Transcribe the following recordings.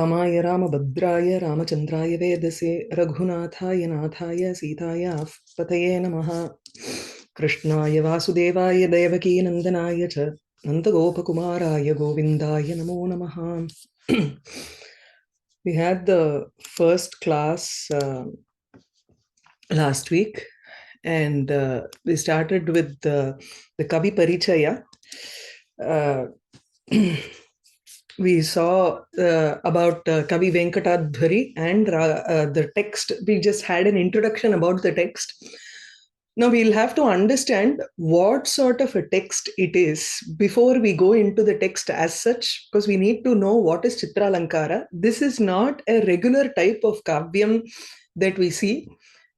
Ramaya Ramabhadraya Ramachandraya Vedase Raghunathaya Nathaya Sitaya Pataye Namaha Krishnaya Vasudevaya Devaki Nandanaya Cha Nandagopakumaraya Govindaya Namo Namaha. We had the first class last week, and we started with the Kavi Parichaya. We saw about Kavi Venkatadhari and the text. We just had an introduction about the text. Now we'll have to understand what sort of a text it is before we go into the text as such, because we need to know what is Chitralankara. This is not a regular type of kavyam that we see.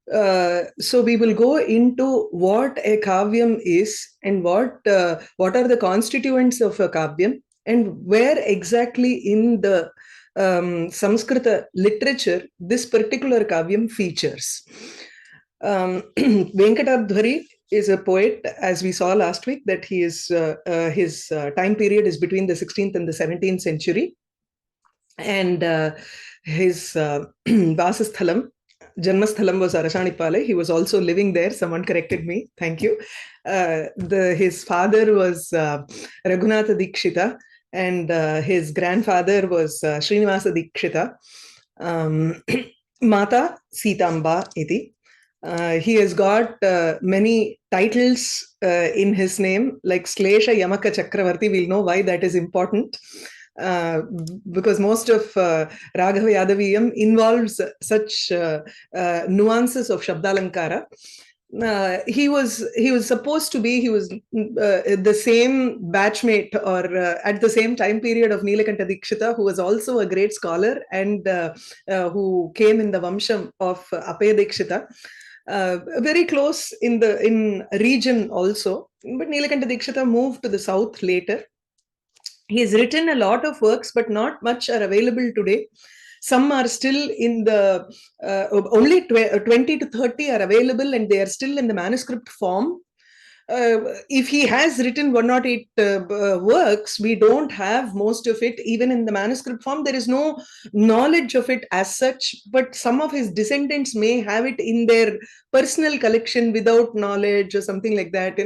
So we will go into what a kavyam is and what are the constituents of a kavyam and where exactly in the Samskrita literature this particular kavyam features. Venkatadhari is a poet, as we saw last week, that he is his time period is between the 16th and the 17th century, and his Vasasthalam, Janmasthalam was Arashanipale. He was also living there. Someone corrected me. Thank you. His father was Raghunatha Dikshita, and his grandfather was Srinivasa Dikshita. Mata Sitamba iti. He has got many titles in his name, like Slesha Yamaka Chakravarti. We'll know why that is important. Because most of Sri-Raghava-Yadaviyam involves such nuances of Shabdalankara. He was supposed to be, he was the same batchmate or at the same time period of Nilakanta Dikshita, who was also a great scholar and who came in the Vamsham of Apaya Dikshita. Very close in region also, but Nilakanta Dikshita moved to the south later. He has written a lot of works, but not much are available today. Some are still in the, only 20 to 30 are available and they are still in the manuscript form. If he has written 1 or 8 works, we don't have most of it even in the manuscript form. There is no knowledge of it as such, but some of his descendants may have it in their personal collection without knowledge or something like that.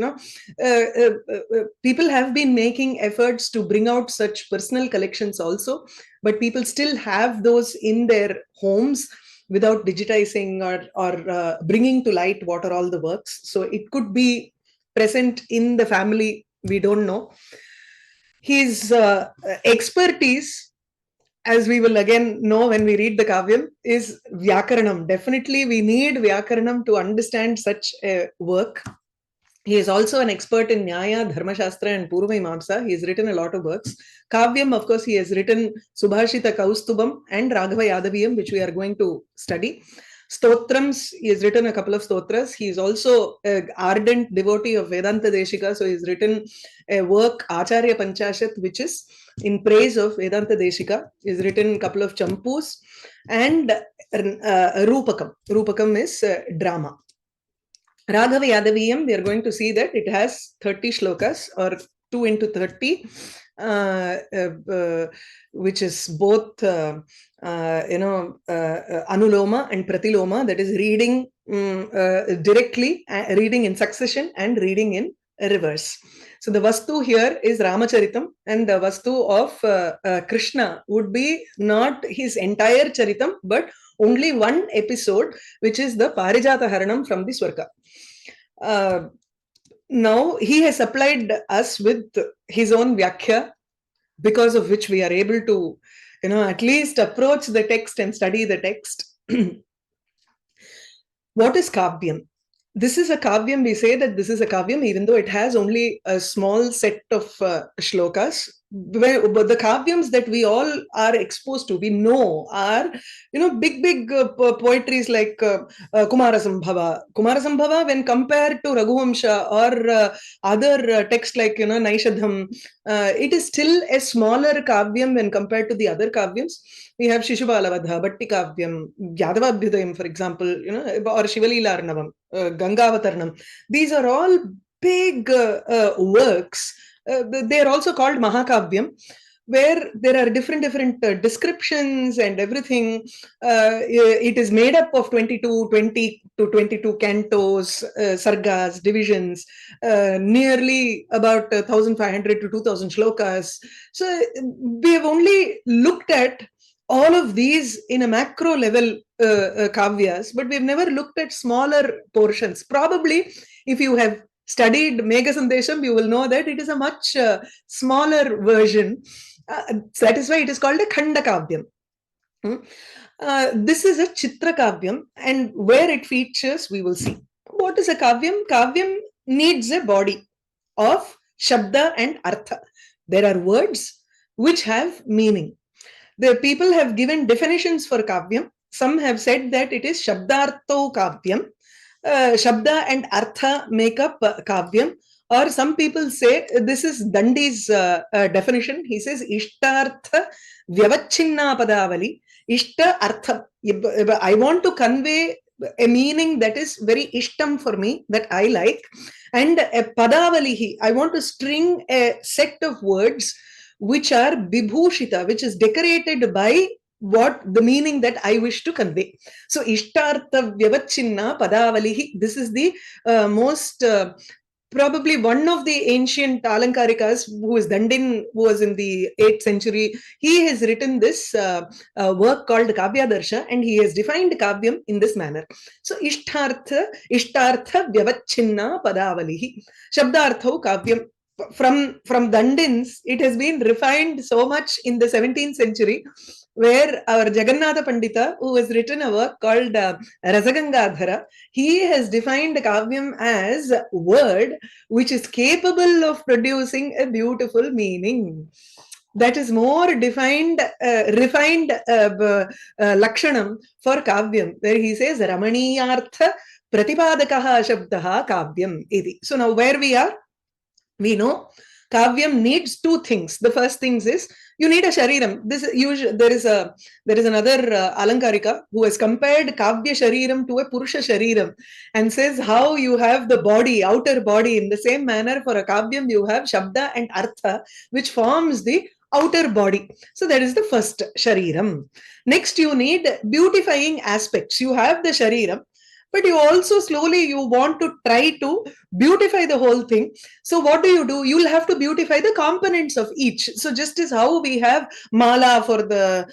People have been making efforts to bring out such personal collections also, but people still have those in their homes without digitizing or bringing to light what are all the works. So it could be present in the family, we don't know. His expertise, as we will again know when we read the Kavyam, is Vyakaranam. Definitely we need Vyakaranam to understand such a work. He is also an expert in Nyaya, Dharmashastra and Purva-Mimamsa. He has written a lot of works. Kavyam, of course, he has written Subhashita Kaustubam and Raghava-Yadaviyam, which we are going to study. Stotrams, he has written a couple of stotras. He is also an ardent devotee of Vedanta Deshika, so he has written a work, Acharya Panchashat, which is in praise of Vedanta Deshika. He has written a couple of champus and Rupakam. Rupakam is drama. Raghava-Yadaviyam, we are going to see that it has 30 shlokas or 2 into 30, which is both, anuloma and pratiloma, that is reading directly, reading in succession and reading in reverse. So the Vastu here is Ramacharitam, and the Vastu of Krishna would be not his entire Charitam, but only one episode, which is the Parijata Haranam from the Swarga. Now he has supplied us with his own Vyakhya, because of which we are able to, at least approach the text and study the text. What is Kavyam? This is a Kavyam, we say that this is a Kavyam, even though it has only a small set of shlokas. But the Kavyams that we all are exposed to, we know, are, big poetries like Kumarasambhava. Kumarasambhava, when compared to Raghuvamsha or other texts like, Naishadham, it is still a smaller Kavyam when compared to the other Kavyams. We have Shishubalavadha, Bhatti Kavyam, Yadavabhyudayam, for example, or Shivalila Arnavam, Gangavatarnam. These are all big works. They are also called Mahakavyam. where there are different descriptions and everything. It is made up of 20 to 22 cantos, sargas, divisions, nearly about 1500 to 2000 shlokas. So we have only looked at all of these in a macro level kavyas, but we've never looked at smaller portions. Probably, if you have studied Megha Sandesham, you will know that it is a much smaller version. That is why it is called a Khanda Kavyam. This is a Chitra Kavyam, and where it features, we will see. What is a Kavyam? Kavyam needs a body of Shabda and Artha. There are words which have meaning. The people have given definitions for Kavyam. Some have said that it is Shabdartho Kavyam. Shabda and Artha make up Kavyam. Or some people say, this is Dandi's definition. He says, Ishtartha Vyavachinna Padavali. Ishta Artha. I want to convey a meaning that is very ishtam for me, that I like. And a Padavalihi. I want to string a set of words which are Vibhushita, which is decorated by what the meaning that I wish to convey. So Ishtartha Vyavachinna Padavalihi. This is the most probably one of the ancient Alankarikas, who is Dandin, who was in the 8th century. He has written this work called Kavya Darsha, and he has defined Kavyam in this manner. So Ishtartha Vyavachinna Padavalihi. Shabdartho Kavyam. From Dandins, it has been refined so much in the 17th century, where our Jagannatha Pandita, who has written a work called Rasagangadhara, he has defined Kavyam as a word which is capable of producing a beautiful meaning. That is more defined, refined Lakshanam for Kavyam, where he says Ramaniyartha Pratipadakaha Shabdaha Kavyam Iti. So now where we are, we know Kavyam needs two things. The first thing is you need a shariram. There is another Alankarika who has compared Kavya shariram to a Purusha shariram and says how you have the body, outer body. In the same manner, for a Kavyam you have Shabda and Artha, which forms the outer body. So that is the first shariram. Next, you need beautifying aspects. You have the shariram, but you also slowly you want to try to beautify the whole thing. So what do? You'll have to beautify the components of each. So just as how we have mala for the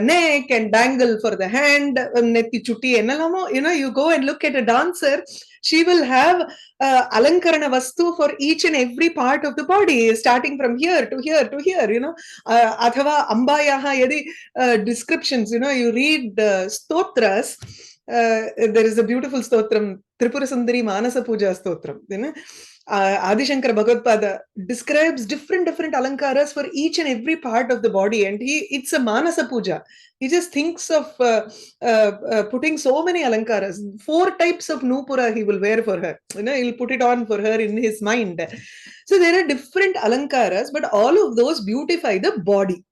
neck and bangle for the hand, netti chutti ennalamo, you go and look at a dancer, she will have alankarana vastu for each and every part of the body, starting from here to here to here, athava ambayaha yadi descriptions, you read stotras. There is a beautiful stotram, Tripura Sundari Manasa Puja stotram. Adi Shankara Bhagavad describes different alankaras for each and every part of the body, and it's a Manasa Puja. He just thinks of putting so many alankaras. 4 types of nupura he will wear for her. He'll put it on for her in his mind. So there are different alankaras, but all of those beautify the body.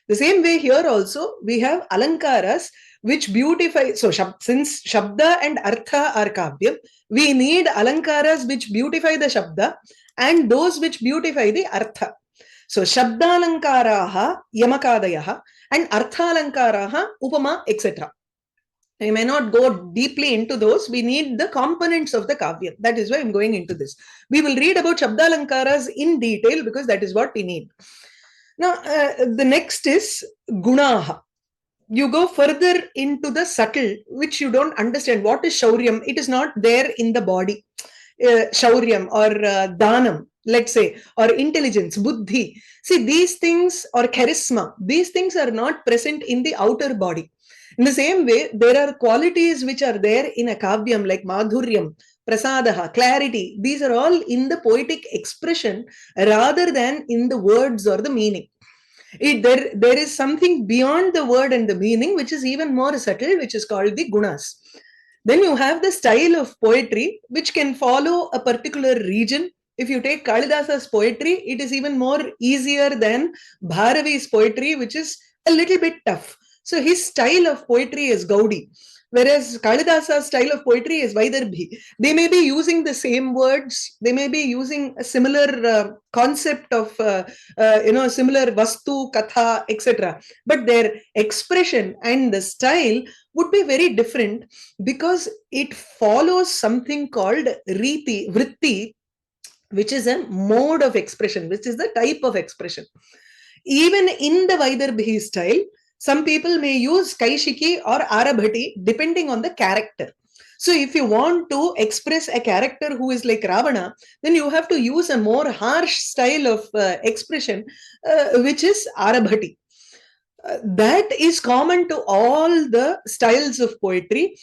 The same way here also, we have alankaras which beautify. So since Shabda and Artha are Kavyam, we need alankaras which beautify the Shabda and those which beautify the Artha. So Shabdalankaraha Yamakadayaha and Arthalankaraha Upama, etc. I may not go deeply into those. We need the components of the Kavya. That is why I'm going into this. We will read about Shabdalankaras in detail because that is what we need. Now, the next is Gunaha. You go further into the subtle, which you don't understand. What is Shauryam? It is not there in the body. Shauryam or Dhanam, let's say, or intelligence, Buddhi. See, these things, or charisma, these things are not present in the outer body. In the same way, there are qualities which are there in a Kavyam, like Madhuryam, Prasadaha, clarity. These are all in the poetic expression rather than in the words or the meaning. There is something beyond the word and the meaning which is even more subtle, which is called the gunas. Then you have the style of poetry which can follow a particular region. If you take Kalidasa's poetry, it is even more easier than Bharavi's poetry, which is a little bit tough. So his style of poetry is Gaudi. Whereas Kalidasa's style of poetry is Vaidarbhi. They may be using the same words, they may be using a similar concept of, similar vastu, katha, etc. But their expression and the style would be very different because it follows something called riti, vritti, which is a mode of expression, which is the type of expression. Even in the Vaidarbhi style, some people may use Kaishiki or Arabhati depending on the character. So if you want to express a character who is like Ravana, then you have to use a more harsh style of expression, which is Arabhati. That is common to all the styles of poetry.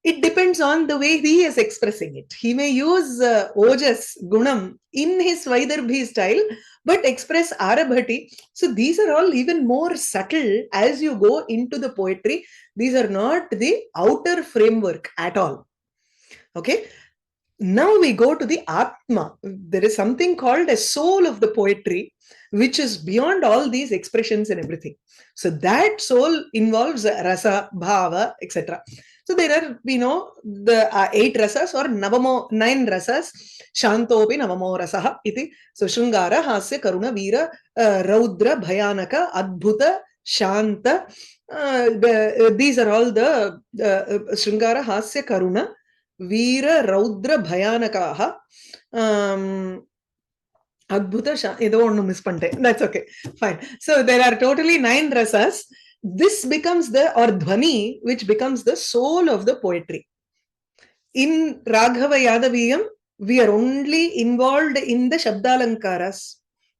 It depends on the way he is expressing it. He may use Ojas, Gunam in his Vaidarbhi style, but express Arabhati. So these are all even more subtle as you go into the poetry. These are not the outer framework at all. Okay. Now we go to the Atma. There is something called a soul of the poetry, which is beyond all these expressions and everything. So that soul involves rasa, bhava, etc. So there are, the 8 rasas or 9 rasas. Shantopi navamo rasaha iti. So Shrungara, Hasya, Karuna, Veera, Raudra, Bhayanaka, Adbhuta, Shanta. These are all the Shrungara, Hasya, Karuna, Veera, Raudra, Bhayanakaha. Adbhuta, that's okay. Fine. So there are totally 9 rasas. This becomes or dhvani, which becomes the soul of the poetry. In Raghava-Yadaviyam, we are only involved in the Shabdalankaras.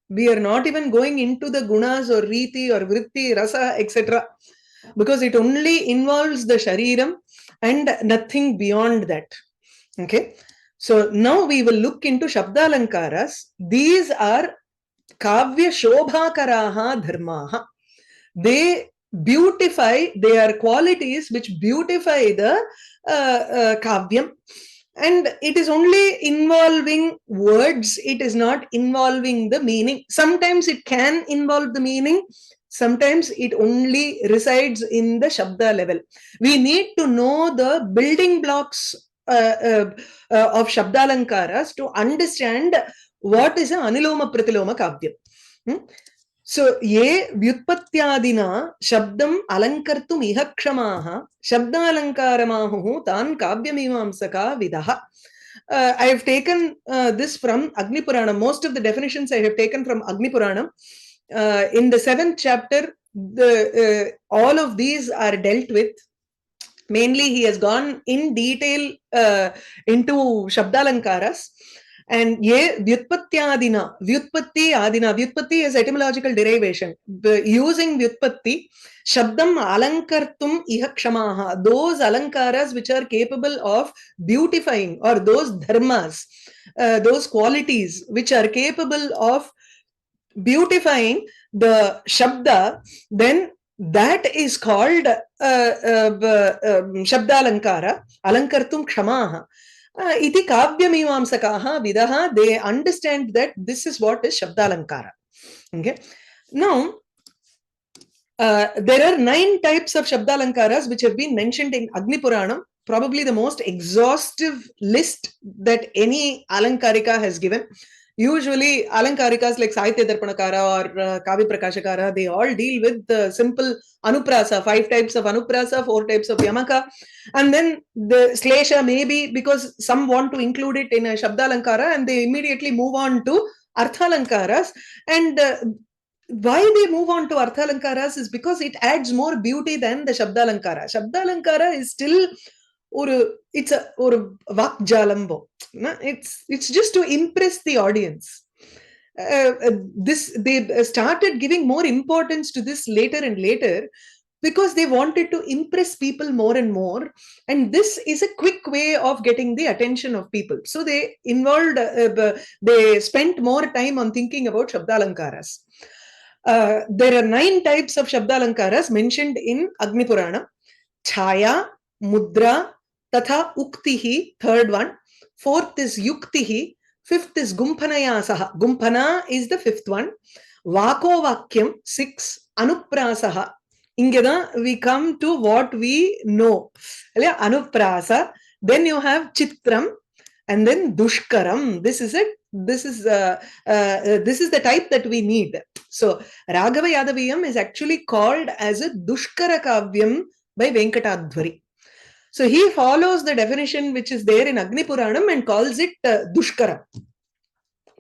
We are not even going into the gunas or riti or vritti, rasa, etc. Because it only involves the shariram and nothing beyond that. Okay. So now we will look into Shabdalankaras. These are Kavya Shobhakaraha Dharmaha. They beautify, they are qualities which beautify the Kavyam. And it is only involving words, it is not involving the meaning. Sometimes it can involve the meaning, sometimes it only resides in the Shabda level. We need to know the building blocks of Shabdalankaras to understand what is an Aniloma Pratiloma Kavyam. So, ye vyutpatyadina shabdam alankartum iha kshamaha shabdalankaramahu tan kavyamimamsaka vidaha. I have taken this from Agni Puranam. Most of the definitions I have taken from Agni Puranam. In the 7th chapter, all of these are dealt with. Mainly, he has gone in detail into Shabdalankaras. And ye vyutpatyadina, vyutpatti adina, vyutpatti is etymological derivation. Using vyutpatti, shabdam alankartum iha kshamaha, those alankaras which are capable of beautifying, or those dharmas, those qualities which are capable of beautifying the shabda, then that is called Shabdalankara, alankartum kshamaha. Iti kavyamimamsakaha vidaha, they understand that this is what is Shabdalankara. Okay. Now, there are 9 types of Shabdalankaras which have been mentioned in Agni Puranam, probably the most exhaustive list that any Alankarika has given. Usually, Alankarikas like Sahitya Darpanakara or Kavi Prakashakara, they all deal with simple Anuprasa, 5 types of Anuprasa, 4 types of Yamaka. And then the Slesha maybe because some want to include it in a Shabdalankara and they immediately move on to Arthalankaras. And why they move on to Arthalankaras is because it adds more beauty than the Shabdalankara. Shabdalankara is still it's a vakjalambo. It's just to impress the audience. They started giving more importance to this later and later because they wanted to impress people more and more, and this is a quick way of getting the attention of people. So they they spent more time on thinking about Shabdalankaras. There are 9 types of Shabdalankaras mentioned in Agni Purana. Chaya, Mudra, Tatha Uktihi, 3rd one. 4th is Yuktihi. 5th is Gumpanayasaha. Gumpana is the 5th one. Vako Vakyam, 6. Anuprasaha. Ingeda we come to what we know. Anuprasa. Then you have Chitram, and then Dushkaram. This is it. This is the type that we need. So Raghava-Yadaviyam is actually called as a Dushkara Kavyam by Venkatadhvari. So he follows the definition which is there in Agni Puranam and calls it Dushkara.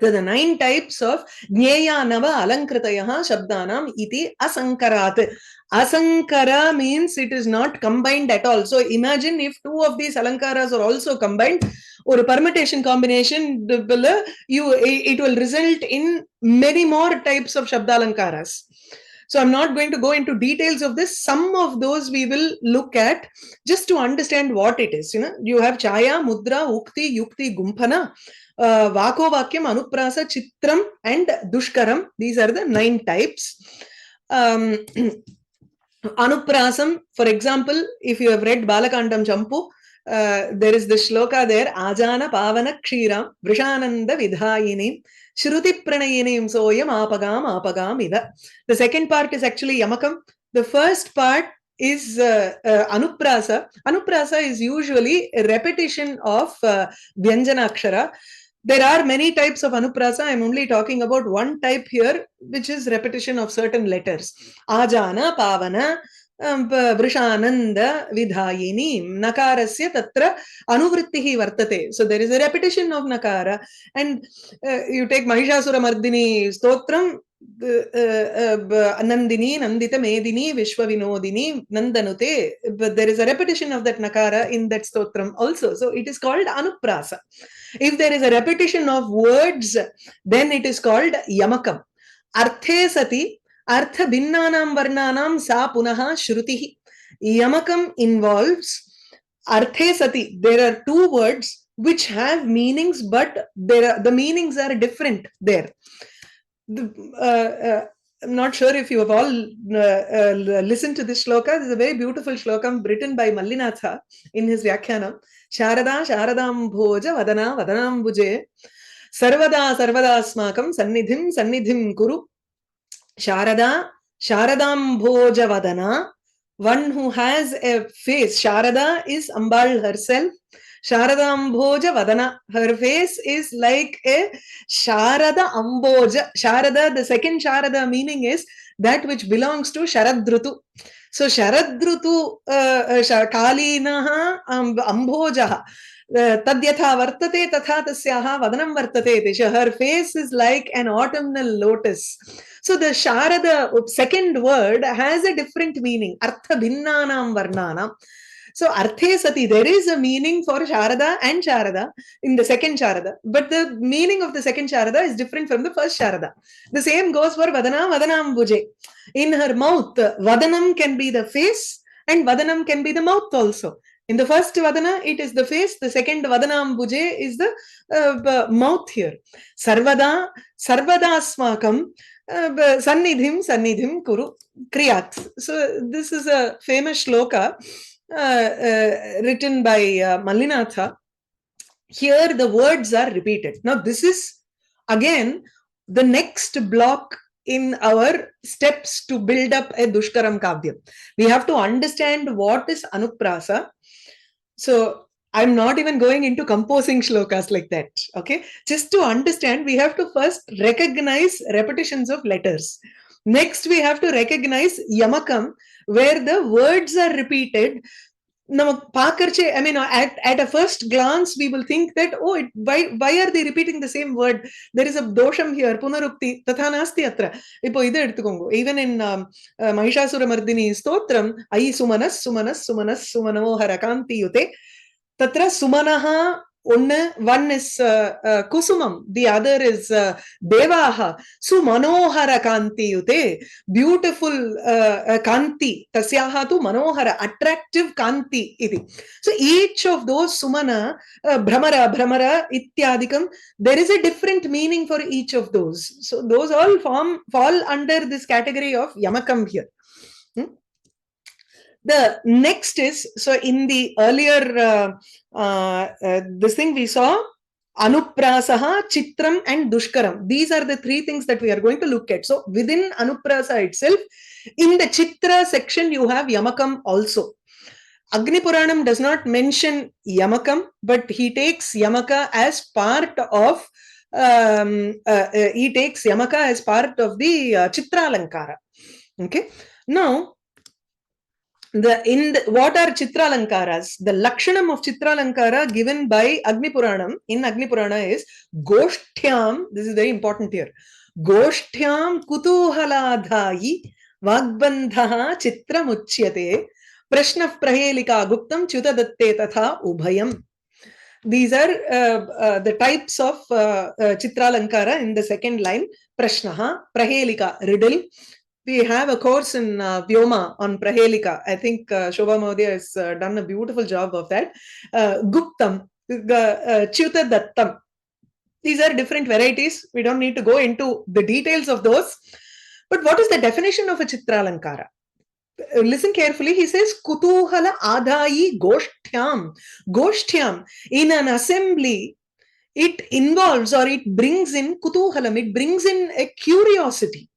So the 9 types of Jnaya Nava Alankritayah Shabdanam iti Asankarat. Asankara means it is not combined at all. So imagine if 2 of these Alankaras are also combined, or a permutation combination, it will result in many more types of Shabdalankaras. So I'm not going to go into details of this. Some of those we will look at just to understand what it is. You have Chaya, Mudra, Ukti, Yukti, Gumpana, Vako Vakyam, Anuprasa, Chitram, and Dushkaram. These are the 9 types. Anuprasam, for example, if you have read Balakandam Champu, there is the shloka there, Ajana Pavana Kshiram, Vrishananda Vidhayinim, Shruti Pranayinim Soyam Apagam Ida. The second part is actually Yamakam. The first part is Anuprasa. Anuprasa is usually a repetition of Vyanjanakshara. There are many types of Anuprasa. I'm only talking about one type here, which is repetition of certain letters. Ajana, Pavana, Vrishananda, Vidhayini, Nakarasya Tatra Anuvrittihi Vartate. So there is a repetition of Nakara. And you take Mahishasura Mardini Stotram, Nandini, Nandita Medini, Vishwa Vinodini, Nandanute. But there is a repetition of that Nakara in that Stotram also. So it is called Anuprasa. If there is a repetition of words, then it is called Yamakam. Arthe Sati, Artha Binnanam Varnanam Sa Punaha Shrutihi. Yamakam involves Arthe Sati. There are 2 words which have meanings, but the meanings are different there. I'm not sure if you have all listened to this shloka. This is a very beautiful shloka written by Mallinatha in his Vyakhyana. Sharada Sharadam Bhoja Vadana Vadanam Bhuje Sarvada Sarvadasmakam Sannidhim Kuru. Sharada Sharadam Bhoja Vadana, one who has a face. Sharada is Ambal herself. Sharada Amboja Vadana. Her face is like a Sharada Amboja. Sharada, the second Sharada meaning is that which belongs to Sharadrutu. So Sharadrutu Kalinaha Ambojaha. Tadyatha vartate tatha tasyaha vadanam vartate. Her face is like an autumnal lotus. So the Sharada second word has a different meaning. Artha bhinnanam varnanam. So Arthe Sati, there is a meaning for Sharada and Sharada in the second Sharada, but the meaning of the second Sharada is different from the first Sharada. The same goes for Vadana, Vadanam Bhuje. In her mouth, Vadanam can be the face and Vadanam can be the mouth also. In the first Vadana, it is the face. The second Vadanam Bhuje is the mouth here. Sarvada, Sarvadasmakam, Sannidhim Kuru, Kriyat. So this is a famous shloka written by Mallinatha. Here the words are repeated. Now this is again the next block in our steps to build up a Dushkaram Kavya. We have to understand what is Anuprasa. So I'm not even going into composing shlokas like that. Okay, just to understand, we have to first recognize repetitions of letters. Next, we have to recognize Yamakam, where the words are repeated. I mean, at a first glance, we will think that, oh, why are they repeating the same word? There is a dosham here, punarukti, tatha nasti atra. Even in Mahishasura Mardini Stotram, Ayi Sumanas, Sumanas, Sumanas, Sumanohara Kanti Yute, Tatra Sumanaha. One is Kusumam, the other is Devaha. Sumanohara Kanti Yute, beautiful Kanti, Tasyaha tu Manohara, attractive Kanti iti. So each of those Sumana, Brahmara, Ityadikam, there is a different meaning for each of those. So those all fall under this category of Yamakam here. The next is, so in the earlier, this thing we saw, Anuprasaha, Chitram, and Dushkaram. These are the three things that we are going to look at. So within Anuprasa itself, in the Chitra section, you have Yamakam also. Agni Puranam does not mention Yamakam, but he takes Yamaka as part of the Chitralankara. Okay. Now, what are Chitralankaras? The Lakshanam of Chitralankara given by Agni Puranam in Agni Purana is Goshtyam. This is very important here. Goshtyam kutuhaladhayi vagbandhaha chitramuchyate prashna prahelika guptam chutadatte tatha ubhayam. These are the types of Chitralankara in the second line. Prashnaha, prahelika, riddle. We have a course in Vyoma on Prahelika. I think Shobha Mahodaya has done a beautiful job of that. Guptam, Chyuta Dattam. These are different varieties. We don't need to go into the details of those. But what is the definition of a Chitralankara? Listen carefully. He says, Kutuhala Adhayi Goshtyam. Goshtyam. In an assembly, it involves or it brings in Kutuhalam. It brings in a curiosity.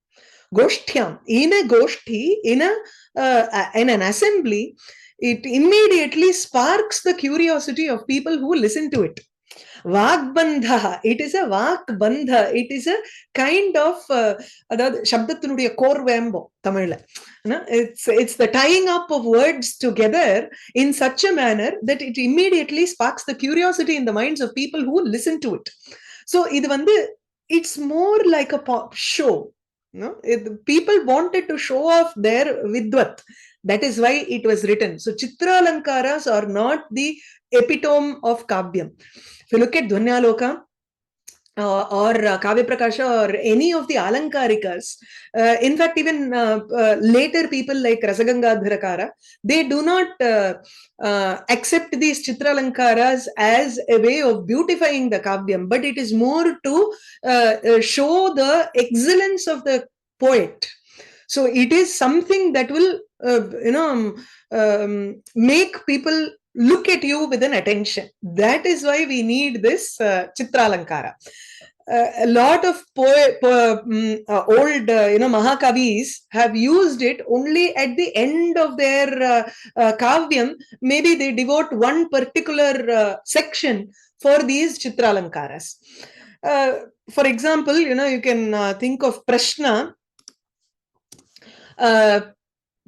Goshtyam. In a Goshti, in an assembly, it immediately sparks the curiosity of people who listen to it. Vagbandha. It is a Vagbandha. It is a kind of Shabdatinudiya korvembo, Tamil. It's the tying up of words together in such a manner that it immediately sparks the curiosity in the minds of people who listen to it. So, it's more like a pop show. No? People wanted to show off their vidvat. That is why it was written. So Chitralankaras are not the epitome of Kavyam. If you look at Dhvanyaloka or Kavya Prakasha or any of the Alankarikas, in fact, even later people like Rasagangadharakara, they do not accept these Chitralankaras as a way of beautifying the Kavyam, but it is more to show the excellence of the poet. So it is something that will, make people look at you with an attention. That is why we need this Chitralankara. A lot of old Mahakavis have used it only at the end of their Kavyam. Maybe they devote one particular section for these Chitralankaras. For example, you can think of Prashna.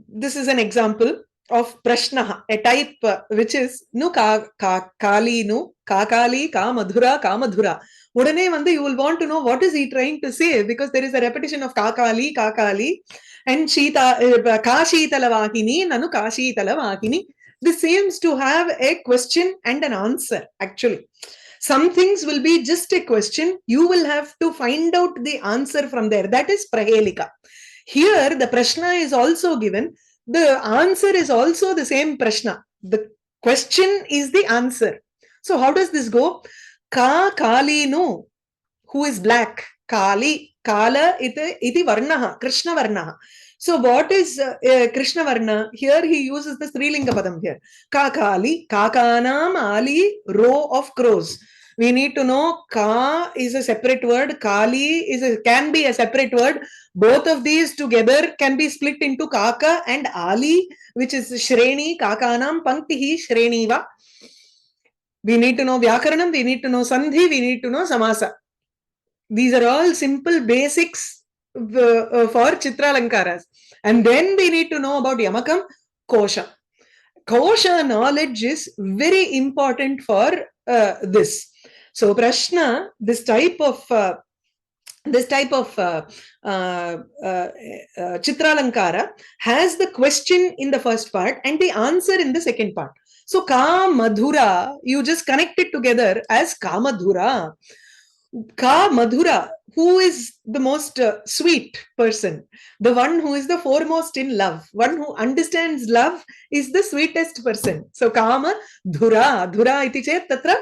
This is an example of Prashna, a type which is Nu Kali Nu, Kakali, Ka Madhura, Ka Madhura. You will want to know what is he trying to say, because there is a repetition of Kakali, Kakali, and Kashitalavakini, Nanu Kashitalavakini. This seems to have a question and an answer, actually. Some things will be just a question. You will have to find out the answer from there. That is Prahelika. Here, the Prashna is also given. The answer is also the same Prashna. The question is the answer. So how does this go? Ka Kali Nu, who is black? Kali, Kala iti Varnaha, Krishna Varnaha. So what is Krishna Varna? Here he uses the Srilinga Padam here. Ka Kali, Kakanam Ali, row of crows. We need to know Ka is a separate word, Kali can be a separate word. Both of these together can be split into Kaka and Ali, which is Shreni, Kakanam, Panktihi, Shreniva. We need to know Vyakaranam, we need to know Sandhi, we need to know Samasa. These are all simple basics for Chitralankaras. And then we need to know about Yamakam, Kosha. Kosha knowledge is very important for this. So Prashna, this type of Chitralankara has the question in the first part and the answer in the second part. So Ka Madhura, you just connect it together as Ka Madhura. Ka Madhura, who is the most sweet person, the one who is the foremost in love, one who understands love is the sweetest person. So Kama Dhura, Dhura iti chet tatra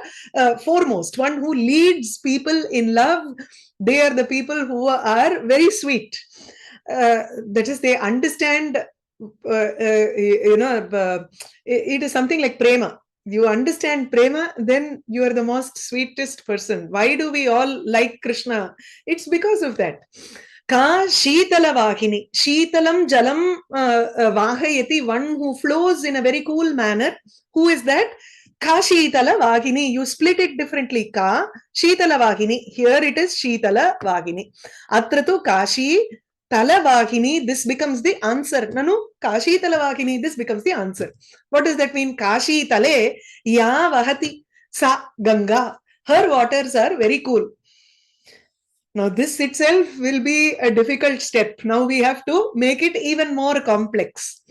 foremost, one who leads people in love. They are the people who are very sweet. That is, they understand, it is something like prema. You understand prema, then you are the most sweetest person. Why do we all like Krishna? It's because of that. Ka Shitala Vahini. Shitalam Jalam Vahayati, one who flows in a very cool manner. Who is that? Ka Shitala Vahini. You split it differently. Ka Shitala Vahini. Here it is Shitala Vahini. Atratu Kashi Talavahini, this becomes the answer. Nanu, Kashi Talavahini, this becomes the answer. What does that mean? Kashi Tale, Ya Vahati, Sa Ganga. Her waters are very cool. Now, this itself will be a difficult step. Now, we have to make it even more complex.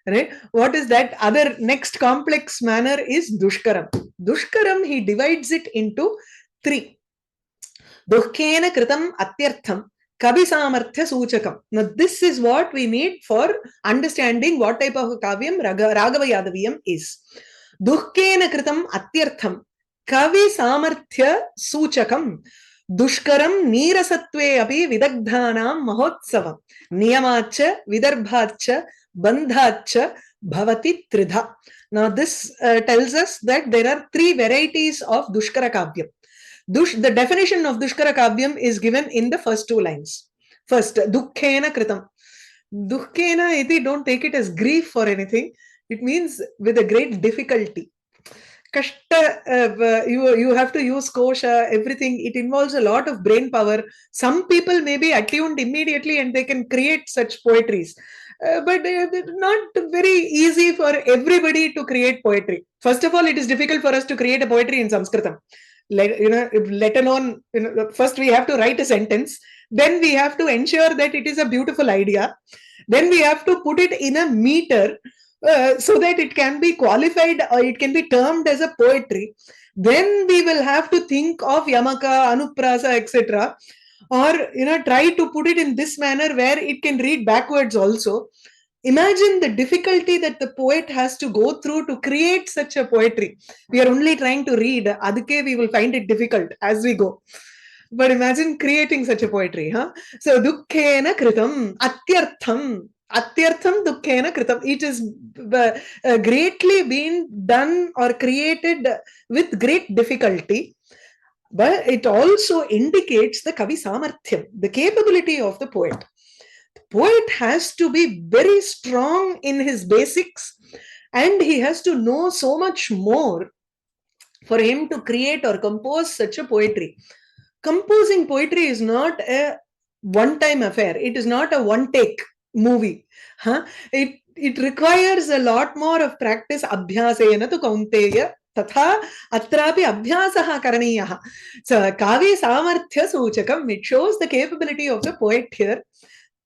Right? What is that? Other next complex manner is Dushkaram. Dushkaram, he divides it into three. Duhkena Kritam Atyartham. Kavi Samarthya Suchakam. Now, this is what we need for understanding what type of Kavyam Sri-Raghava-Yadaviyam is. Duhkena Kritam Atyartham. Kavi Samarthya Suchakam. Dushkaram Nirasatve api Vidagdhanam Mahotsavam. Niyamacha, Vidarbhacha, Bandhacha, Bhavati Tridha. Now, this tells us that there are three varieties of Dushkara Kavyam. The definition of Dushkara Kavyam is given in the first two lines. First, Dukkhena Kritam. Dukkhena iti, don't take it as grief or anything. It means with a great difficulty. Kashta, you have to use kosha, everything. It involves a lot of brain power. Some people may be attuned immediately and they can create such poetries. But it's not very easy for everybody to create poetry. First of all, it is difficult for us to create a poetry in Sanskritam. Let alone, first we have to write a sentence, then we have to ensure that it is a beautiful idea, then we have to put it in a meter so that it can be qualified or it can be termed as a poetry. Then we will have to think of yamaka, anuprasa, etc., or try to put it in this manner where it can read backwards also. Imagine the difficulty that the poet has to go through to create such a poetry. We are only trying to read. Aduke we will find it difficult as we go. But imagine creating such a poetry. Huh? So, Dukkhena Kritam, Atyartham. Atyartham Dukkhena Kritam. It is greatly been done or created with great difficulty. But it also indicates the Kavi Samarthyam, the capability of the poet. Poet has to be very strong in his basics and he has to know so much more for him to create or compose such a poetry. Composing poetry is not a one-time affair. It is not a one-take movie. It requires a lot more of practice. Abhyasena tu kaunteya tatha atrapi abhyasaha karaniyah. So Kavi Samarthya Suchakam, it shows the capability of the poet here.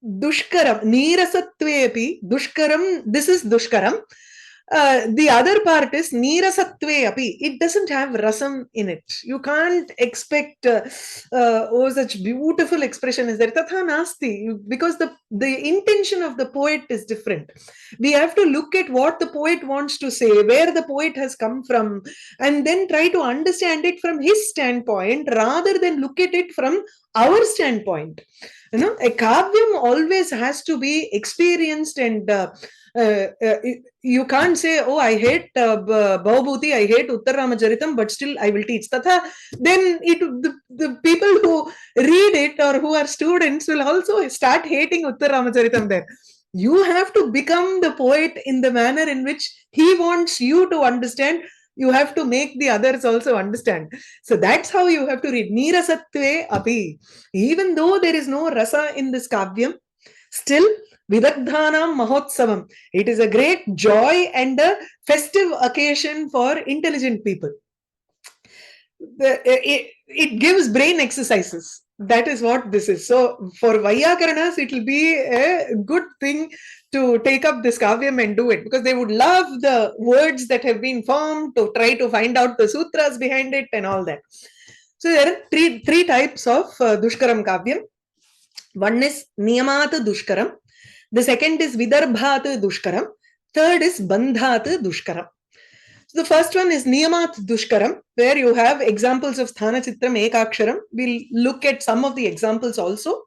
Dushkaram, Nirasatvepi, Dushkaram, this is Dushkaram. The other part is Nirasatvepi. It doesn't have rasam in it. You can't expect, such beautiful expression is there. Tatha nasti, because the intention of the poet is different. We have to look at what the poet wants to say, where the poet has come from, and then try to understand it from his standpoint rather than look at it from our standpoint. A kavyam always has to be experienced and you can't say, oh, I hate Bhavabhuti, I hate Uttarramacharitam, but still I will teach. Tatha, then the people who read it or who are students will also start hating Uttarramacharitam there. You have to become the poet in the manner in which he wants you to understand. You have to make the others also understand. So that's how you have to read. Nirasatve api. Even though there is no rasa in this kavyam, still Vidagdhanam Mahotsavam. It is a great joy and a festive occasion for intelligent people. It gives brain exercises. That is what this is. So for Vaiyakaranas, it will be a good thing to take up this kavyam and do it, because they would love the words that have been formed, to try to find out the sutras behind it and all that. So there are three types of Dushkaram kavyam. One is Niyamat Dushkaram. The second is Vidarbhat Dushkaram. Third is Bandhat Dushkaram. So the first one is Niyamat Dushkaram, where you have examples of Sthana Chitram Ekaksharam. We'll look at some of the examples also.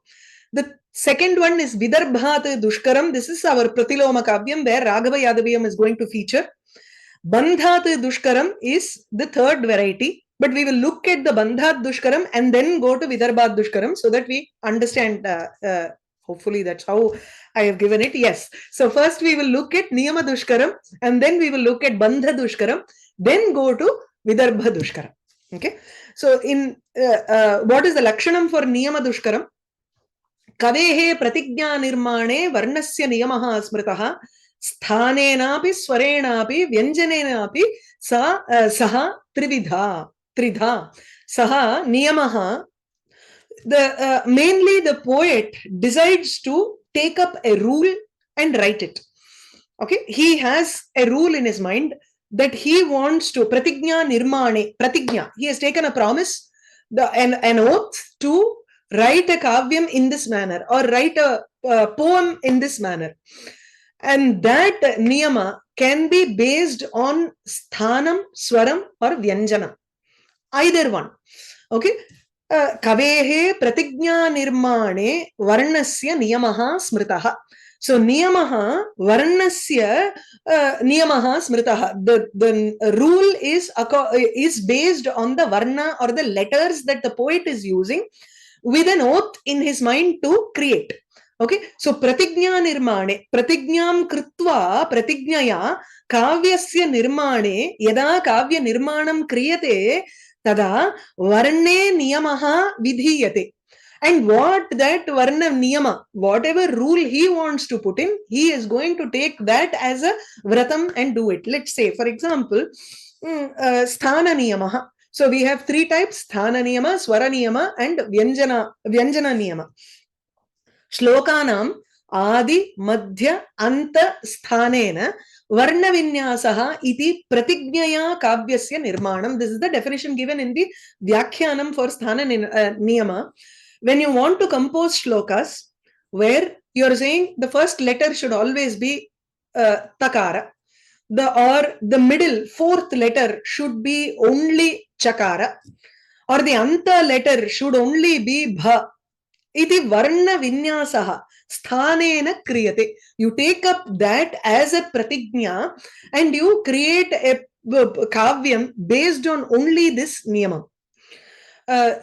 The second one is Vidarbhat Dushkaram. This is our Pratiloma Kavyam, where Raghava-Yadaviyam is going to feature. Bandhat Dushkaram is the third variety, but we will look at the Bandhat Dushkaram and then go to Vidarbhat Dushkaram so that we understand. Hopefully that's how I have given it. Yes. So first we will look at Niyama Dushkaram and then we will look at Bandha Dushkaram, then go to Vidarbha Dushkaram. Okay. So in what is the Lakshanam for Niyama Dushkaram? Kavehe pratigna nirmane varnasya niyamaha smritaha स्थानेनापि स्वरेणापि व्यञ्जनेनापि सः त्रिधा सः नियमः. Mainly the poet decides to take up a rule and write it. Okay, he has a rule in his mind that he wants to pratigna nirmane. Pratigna, he has taken a promise, an oath to write a kavyam in this manner or write a poem in this manner. And that niyama can be based on sthanam, swaram or vyanjanam. Either one. Okay. Kavehe pratigna nirmane varnasya niyamaha smritaha. So niyamaha varnasya niyamaha smritaha. The rule is based on the varna or the letters that the poet is using with an oath in his mind to create. Okay, so pratigna nirmane, pratignyam krutva pratignaya kavyasya nirmane, yada kavya nirmanam kriyate, tada varne niyamaha vidhiyate. And what that varna niyama, whatever rule he wants to put in, he is going to take that as a vratam and do it. Let's say, for example, sthana niyamaha. So we have three types: sthana niyama, swara niyama, and vyanjana niyama. श्लोकानां आदि मध्य अन्त स्थानेन वर्णविन्यासः इति प्रतिज्ञया काव्यस्य निर्माणं. This is the definition given in the Vyakhyanam for sthana niyama. When you want to compose shlokas where you are saying the first letter should always be takara, or the middle fourth letter should be only chakara, or the anta letter should only be bha. Iti varna vinyasaha sthanena kriyate. You take up that as a pratignya and you create a kavyam based on only this niyamam.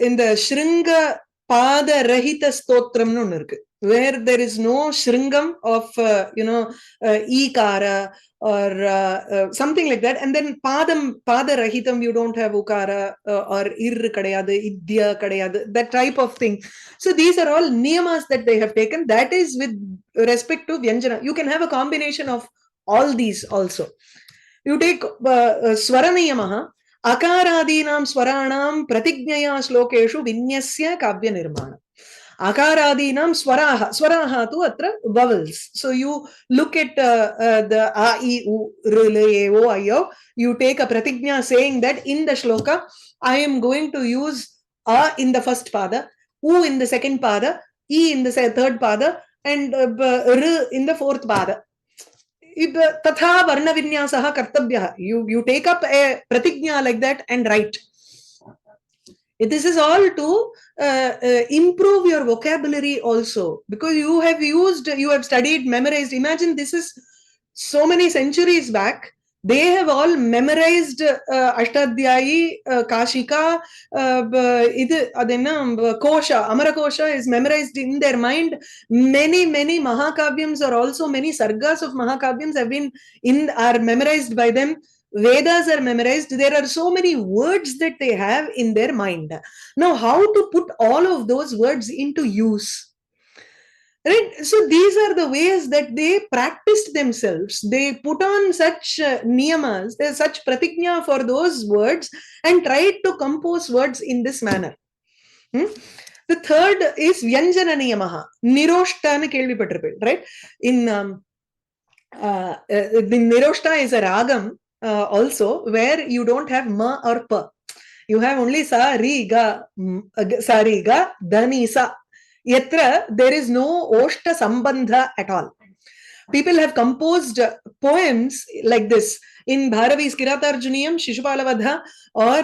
In the Shringa Pada Rahita Stotram, where there is no Shringam of, Ikara or something like that, and then Pada Rahitam, you don't have Ukara or Ir Kadayada, Idya Kadayada, that type of thing. So these are all niyamas that they have taken. That is with respect to Vyanjana. You can have a combination of all these also. You take Swara niyamaha. Akaradinam swaranam pratignyaya slokeshu vinyasya kavya nirmana. Akaradinam swaraha tu atra vowels. So you look at the a, I, u, r, l, e, o, I, o. You take a pratignya saying that in the shloka, I am going to use a in the first pada, u in the second pada, e in the third pada, and r in the fourth pada. Tatha varna vinyasaha kartabhyah. You take up a pratignya like that and write. This is all to improve your vocabulary also, because you have studied, memorized. Imagine this is so many centuries back. They have all memorized Ashtadhyayi, Kashika, Kosha, Amara Kosha is memorized in their mind. Many Mahakavyams, or also many Sargas of Mahakavyams are memorized by them. Vedas are memorized. There are so many words that they have in their mind. Now, how to put all of those words into use? Right? So these are the ways that they practiced themselves. They put on such niyamas, such pratignya for those words and tried to compose words in this manner. The third is Vyanjana niyamaha. Niroshta na kelvi pattirupel, right? In the Niroshta is a ragam also where you don't have ma or pa. You have only sa, ri, ga, dhani, sa. Yatra, there is no Oshta Sambandha at all. People have composed poems like this. in Bharavi's Kiratarjuniyam, Shishupalavadha, or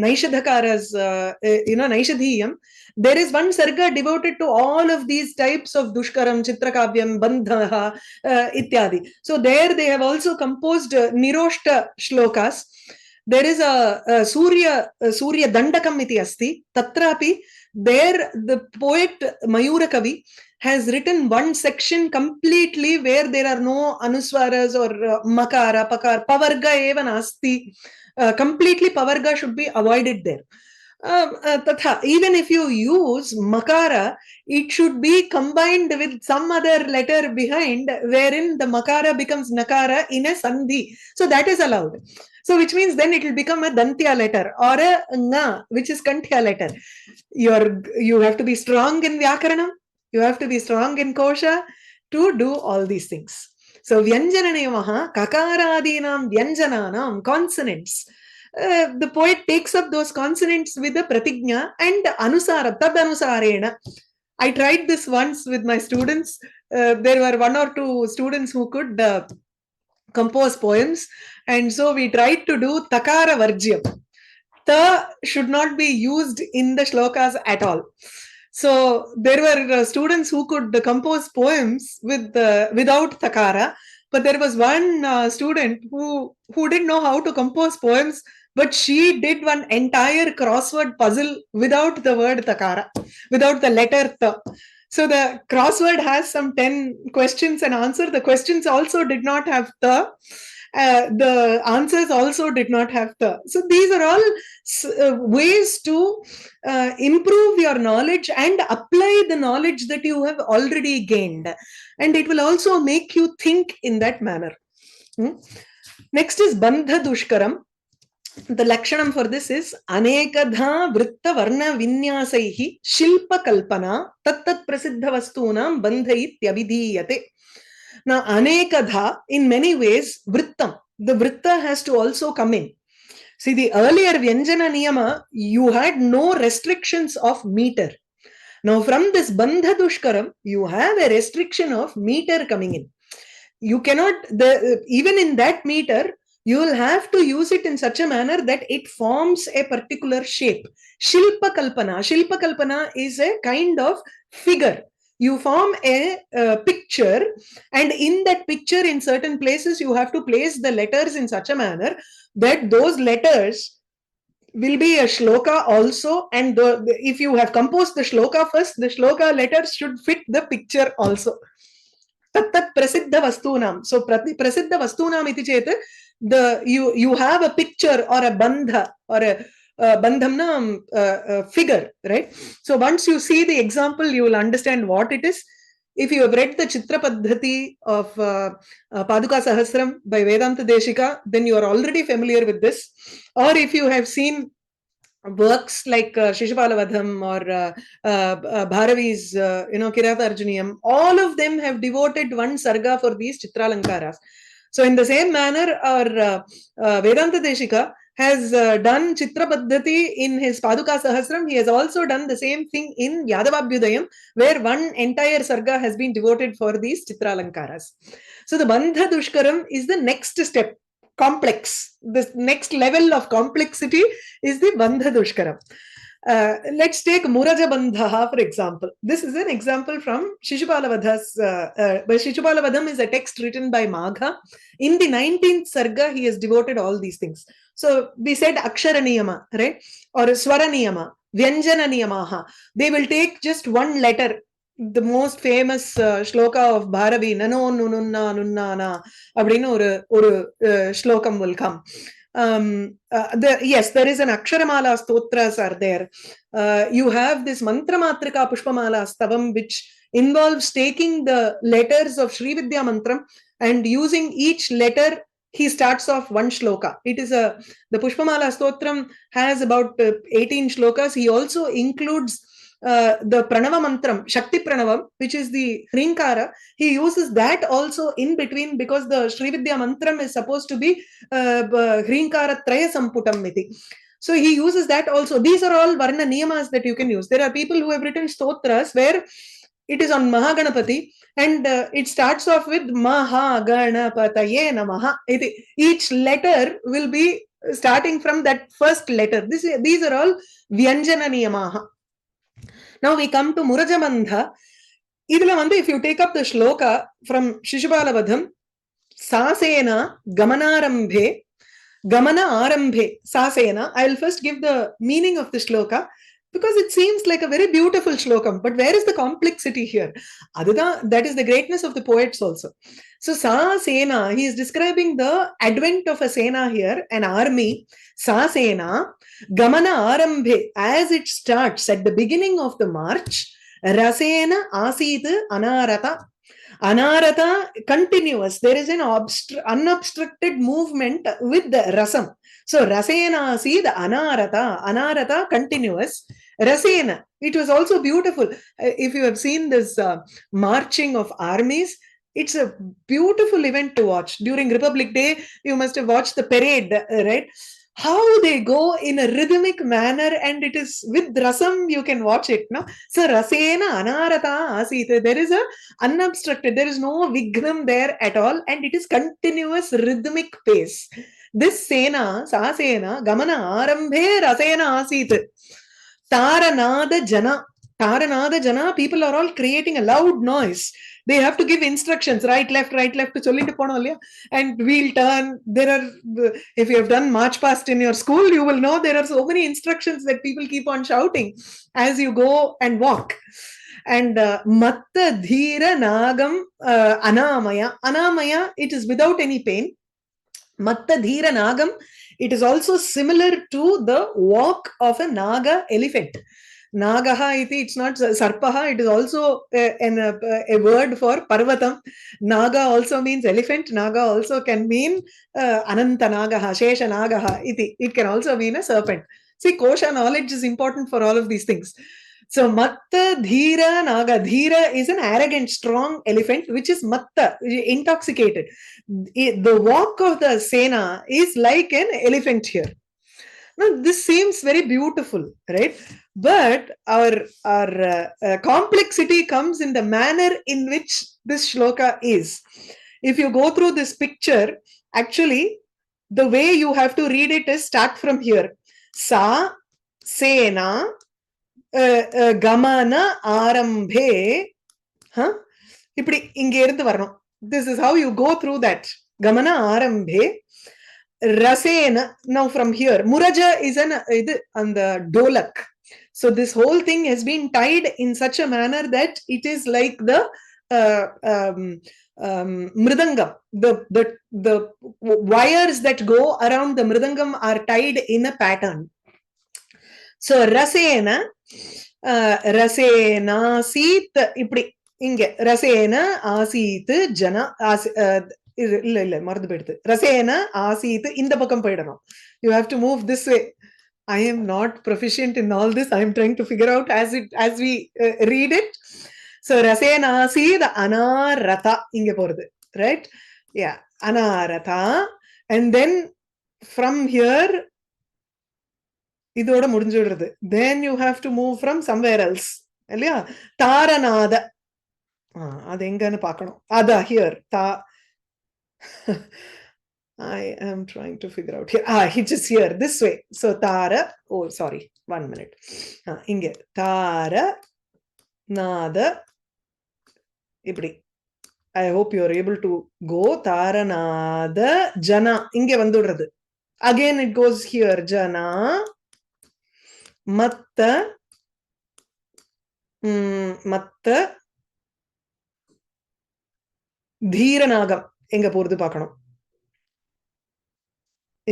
Naishadhakara's, Naishadhiyam, there is one sarga devoted to all of these types of Dushkaram, Chitrakavyam, Bandhaha, ityadi. So there they have also composed Niroshta shlokas. There is a Surya Dandakam iti asti. Tatrapi, there the poet Mayura Kavi has written one section completely where there are no anuswaras or makara, pakar, pavarga eva nasti. Completely pavarga should be avoided there. Tatha, even if you use makara, it should be combined with some other letter behind, wherein the makara becomes nakara in a sandhi. So that is allowed. So which means then it will become a dantya letter or a nga, which is kantya letter. You have to be strong in vyakaranam, you have to be strong in kosha to do all these things. So vyanjana niyamaha kakaradinam vyanjananam consonants. The poet takes up those consonants with the pratigna and anusara, tad anusarena. I tried this once with my students. There were one or two students who could compose poems, and so we tried to do takara varjyam. Ta should not be used in the shlokas at all. So there were students who could compose poems without takara, but there was one student who didn't know how to compose poems, but she did one entire crossword puzzle without the word takara, without the letter ta. So the crossword has some 10 questions and answer. The questions also did not have ta. The answers also did not have the. So these are all ways to improve your knowledge and apply the knowledge that you have already gained. And it will also make you think in that manner. Next is Bandhadushkaram. The lakshanam for this is anekadha vritta varna vinyasaihi shilpa kalpana tattat prasiddha vastunam bandhaityabhidhiyate. Now, anekadha, in many ways, vrittam. The vritta has to also come in. See, the earlier Vyanjana Niyama, you had no restrictions of meter. Now, from this Bandhadushkaram, you have a restriction of meter coming in. You cannot, even in that meter, you will have to use it in such a manner that it forms a particular shape. Shilpa Kalpana. Shilpa Kalpana is a kind of figure. You form a picture, and in that picture, in certain places, you have to place the letters in such a manner that those letters will be a shloka also, and if you have composed the shloka first, the shloka letters should fit the picture also. Tattat prasiddha vastunam. So prasiddha vastunam iti chet, you have a picture or a bandha or a bandhamna figure, right? So once you see the example, you will understand what it is. If you have read the Chitra Paddhati of Paduka Sahasram by Vedanta Deshika, then you are already familiar with this. Or if you have seen works like Shishupalavadham or Bharavi's, Kiratarjuniyam, all of them have devoted one sarga for these Chitralankaras. So in the same manner, our Vedanta Deshika has done Chitra Paddhati in his Paduka Sahasram. He has also done the same thing in Yadavabhyudayam, where one entire sarga has been devoted for these Chitralankaras. So the Bandhadushkaram is the next step. Complex. The next level of complexity is the Bandhadushkaram. Let's take Muraja Bandhaha, for example. This is an example from Shishupalavadha's. Shishupalavadham is a text written by Magha. In the 19th Sarga, he has devoted all these things. So we said Akshara Niyama, right? Or Swara Niyama, Vyanjana Niyamaha. They will take just one letter. The most famous shloka of Bharavi, Nano Nununna Nunnana, Abdinu or shlokam will come. Yes, there is an Aksharamala stotras are there. You have this Mantra Matrika Pushpamala Stavam, which involves taking the letters of Sri Vidya Mantram and using each letter. He starts off one shloka. It is the Pushpamala Stotram has about 18 shlokas. He also includes the Pranava Mantram, Shakti Pranavam, which is the Hrinkara. He uses that also in between because the Sri Vidya Mantram is supposed to be Hrinkara Traya Samputam Miti. So he uses that also. These are all Varna Niyamas that you can use. There are people who have written stotras where it is on Mahaganapati, and it starts off with Mahaganapataye Namaha. Each letter will be starting from that first letter. These are all Vyanjana Niyamaha. Now we come to Murajamandha. If you take up the shloka from Shishupalabadham, Sasena Gamanarambhe, Gamana Arambhe, Sasena. I'll first give the meaning of the shloka because it seems like a very beautiful shlokam. But where is the complexity here? That is the greatness of the poets also. So Sasena, he is describing the advent of a sena here, an army. Sasena Gamana Arambhe, as it starts at the beginning of the march, Rasena Asid Anarata. Anarata, continuous. There is an unobstructed movement with the rasam. So rasena asid anarata. Anarata, continuous. Rasena, it was also beautiful. If you have seen this marching of armies, it's a beautiful event to watch. During Republic Day, you must have watched the parade, right? How they go in a rhythmic manner, and it is with rasam you can watch it. No? So rasena anarata asita. There is a unobstructed, there is no vignam there at all, and it is continuous rhythmic pace. This sena, sasena, gamana arambhe rasena asit. Taranada jana. Taranada jana, people are all creating a loud noise. They have to give instructions, right, left, to solliட்டு போனோம் இல்லையா, and we'll turn. There are, if you have done march past in your school, you will know there are so many instructions that people keep on shouting as you go and walk. And matta dhira nagam anamaya. Anamaya, it is without any pain. Matta dhira nagam, it is also similar to the walk of a naga elephant. Nagaha iti, it's not sarpaha, it is also a word for parvatam. Naga also means elephant. Naga also can mean ananta nagaha, shesha nagaha iti. It can also mean a serpent. See, kosha knowledge is important for all of these things. So matta dhira naga. Dhira is an arrogant, strong elephant, which is matta, intoxicated. The walk of the sena is like an elephant here. Now, this seems very beautiful, right? But our complexity comes in the manner in which this shloka is. If you go through this picture, actually, the way you have to read it is start from here. Sa, sena, gamana, arambhe. Ipdi inge irundhu varano. This is how you go through that. Gamana, arambhe. Rasena, now from here, Muraja is on the dolak. So this whole thing has been tied in such a manner that it is like the mridangam. The wires that go around the mridangam are tied in a pattern. So rasena, rasena sit, ipdi inge rasena asit jana இல்ல மறந்து போயிடுது. ரசேன ஆசீத், இந்த பக்கம் போயிடணும். You have to move this way. I am not proficient in all this. I am trying to figure out as we read it. So rasena ஆசீத் anarata இங்க போறது, right? Yeah, anarata. And then from here இதோட முடிஞ்சிடுறது. Then you have to move from somewhere else. இல்லையா? தாரநாத. அது எங்கன்னு பார்க்கணும். அதா here. I am trying to figure out here. It is here, this way. So Tara, oh sorry, 1 minute. Inge Tara Nada Ipdi. I hope you are able to go. Tara Nada Jana. Inge vandudrathu. Again it goes here. Jana Matta Matta Dhiranagam. எங்க போறது பார்க்கணும்.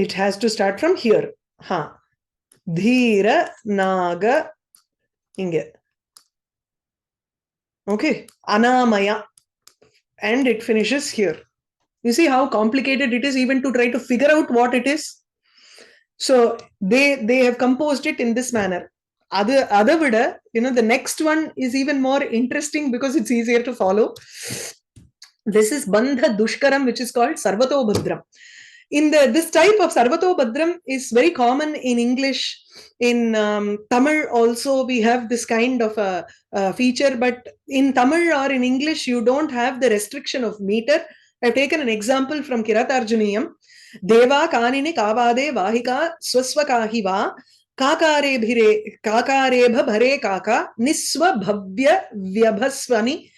It has to start from here. Dhira naga inge. Okay, anamaya, and it finishes here. You see how complicated it is even to try to figure out what it is. So they have composed it in this manner. Other vida, the next one is even more interesting because it's easier to follow. This is Bandhadushkaram, which is called Sarvato Bhadram. in this type of Sarvato Badram is very common in English. In Tamil also we have this kind of a feature, but in Tamil or in English you don't have the restriction of meter. I've taken an example from Kiratarjuniyam. Deva kanini kavade vahika swasvakahiva kakarebha bhare kaka nisva bhavya vyabhasvani.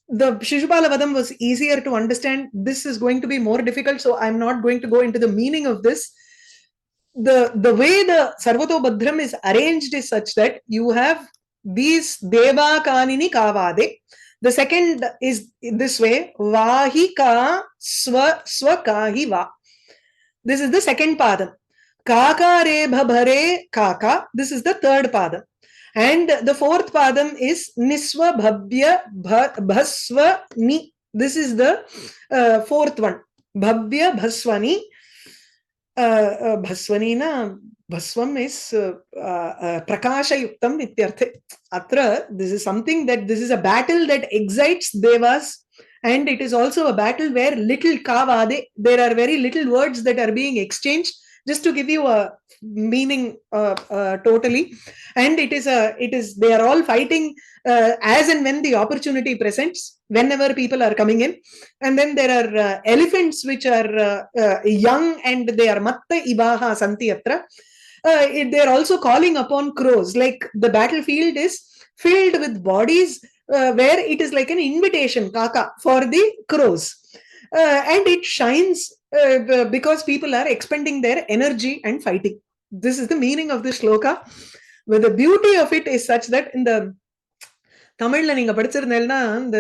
The Shishupala Vadam was easier to understand. This is going to be more difficult, so I'm not going to go into the meaning of this. The way the Sarvato Badram is arranged is such that you have these Deva Kanini Kavade. The second is this way, Vahika Swakahi Va. This is the second padam. Kaka Rebha Bhare Kaka. This is the third padam. And the fourth padam is Niswa Bhabya Bhaswa Ni. This is the fourth one. Bhabya Bhaswani. Bhaswani na Bhaswam is Prakasha Yuktam Ityarthe. Atra, this is something that this is a battle that excites Devas, and it is also a battle where little Kavade, there are very little words that are being exchanged. Just to give you a meaning totally, and it is they are all fighting as and when the opportunity presents, whenever people are coming in. And then there are elephants which are young and they are matta ibaha santi atra. They are also calling upon crows, like the battlefield is filled with bodies where it is like an invitation kaka for the crows, and it shines because people are expending their energy and fighting. This is the meaning of this shloka. But the beauty of it is such that in the Tamil நீங்க படிச்சிருந்தேன்னா இந்த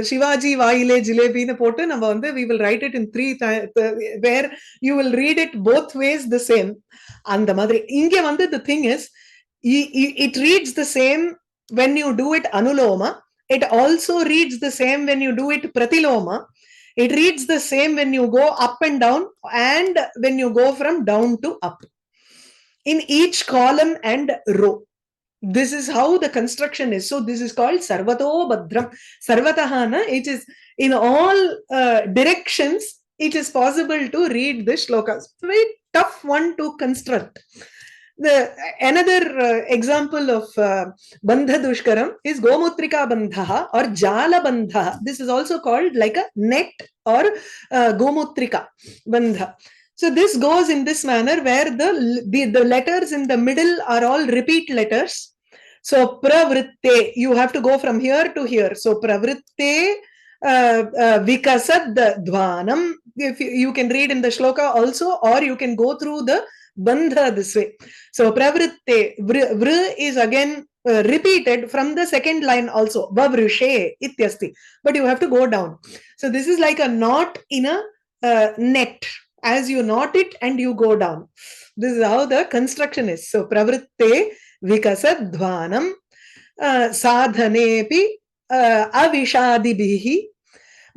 சிவாஜி வாயிலே ஜிலேபின்னு போட்டு நம்ம வந்து we will write it in 3 where you will read it both ways the same. அந்த மாதிரி இங்க வந்து the thing is it reads the same when you do it anuloma. It also reads the same when you do it pratiloma. It reads the same when you go up and down and when you go from down to up. In each column and row. This is how the construction is. So this is called Sarvato Badram. Sarvatahana, it is in all directions, it is possible to read this shloka. It's a very tough one to construct. Another example of Bandhadushkaram is Gomutrika Bandha or Jala Bandha. This is also called like a net or Gomutrika Bandha. So this goes in this manner where the letters in the middle are all repeat letters. So pravritte, you have to go from here to here. So pravritte vikasad dhvanam. If you can read in the shloka also, or you can go through the bandha this way. So pravritte, vr is again repeated from the second line also. Vavrushe ityasti. But you have to go down. So this is like a knot in a net. As you knot it and you go down. This is how the construction is. So pravritte vikasad dhvanam sadhanepi avishadibihi